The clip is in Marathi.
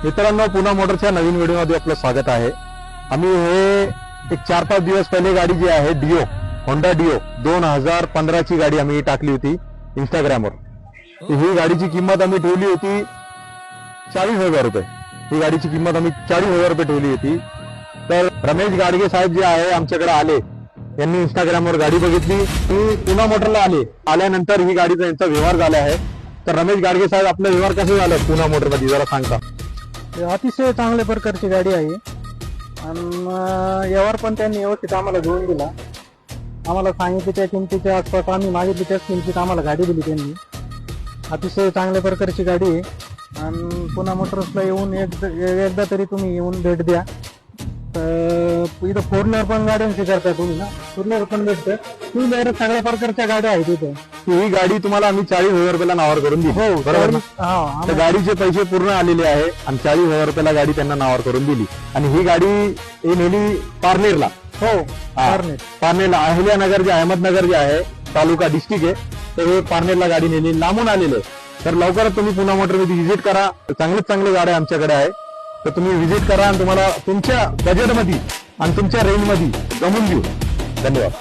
मित्रांनो, पुन्हा मोटरच्या नवीन व्हिडिओमध्ये आपलं स्वागत आहे। आम्ही हे एक 4-5 दिवस पहिले गाडी जी आहे डिओ, होंडा डिओ 2015 ची गाडी आम्ही टाकली होती इंस्टाग्रामवर। ही गाडीची किंमत आम्ही ठेवली होती 40,000 रुपये। ही गाडीची किंमत आम्ही 40,000 रुपये ठेवली होती। तर रमेश गाडगे साहेब जे आहे आमच्याकडे आले, यांनी इंस्टाग्रामवर गाडी बघितली, ती पुन्हा मोटरला आल्यानंतर ही गाडीचा यांचा व्यवहार झाला आहे। तर रमेश गाडगे साहेब, आपला व्यवहार कसं झालं पुन्हा मोटरमध्ये जरा सांगता। अतिशय चांगल्या प्रकारची गाडी आहे आणि यावर पण त्यांनी व्यवस्थित आम्हाला घेऊन दिला। आम्हाला सांगितले त्या किमतीच्या आसपास, आम्ही मागितली त्याच किमतीत आम्हाला गाडी दिली त्यांनी। अतिशय चांगल्या प्रकारची गाडी आहे आणि पुन्हा मोटर्सला येऊन एकदा तरी तुम्ही येऊन भेट द्या। इथं फोरव्हीलर पण गाड्यांची करता तुम्ही ना, फोरव्हीलर पण भेटतं, टू व्हीलर सगळ्या प्रकारच्या गाड्या आहेत इथे। ही गाडी तुम्हाला आम्ही 40,000 रुपयाला नावावर करून दिली, हो बरोबर ना? हा, गाडीचे पैसे पूर्ण आलेले आहे आणि 40,000 रुपयाला गाडी त्यांना नावावर करून दिली। आणि ही गाडी नेली पारनेरला। हो, पारनेरला अहिल्यानगर जे अहमदनगर जे आहे तालुका डिस्ट्रिक्ट आहे, तर हे पारनेरला गाडी नेली, लांबून आलेले। तर लवकरच तुम्ही पुन्हा मोटरमध्ये व्हिजिट करा, चांगले गाड्या आमच्याकडे आहे। तर तुम्ही व्हिजिट करा आणि तुम्हाला तुमच्या बजेटमध्ये आणि तुमच्या रेंजमध्ये जमून देऊ। धन्यवाद।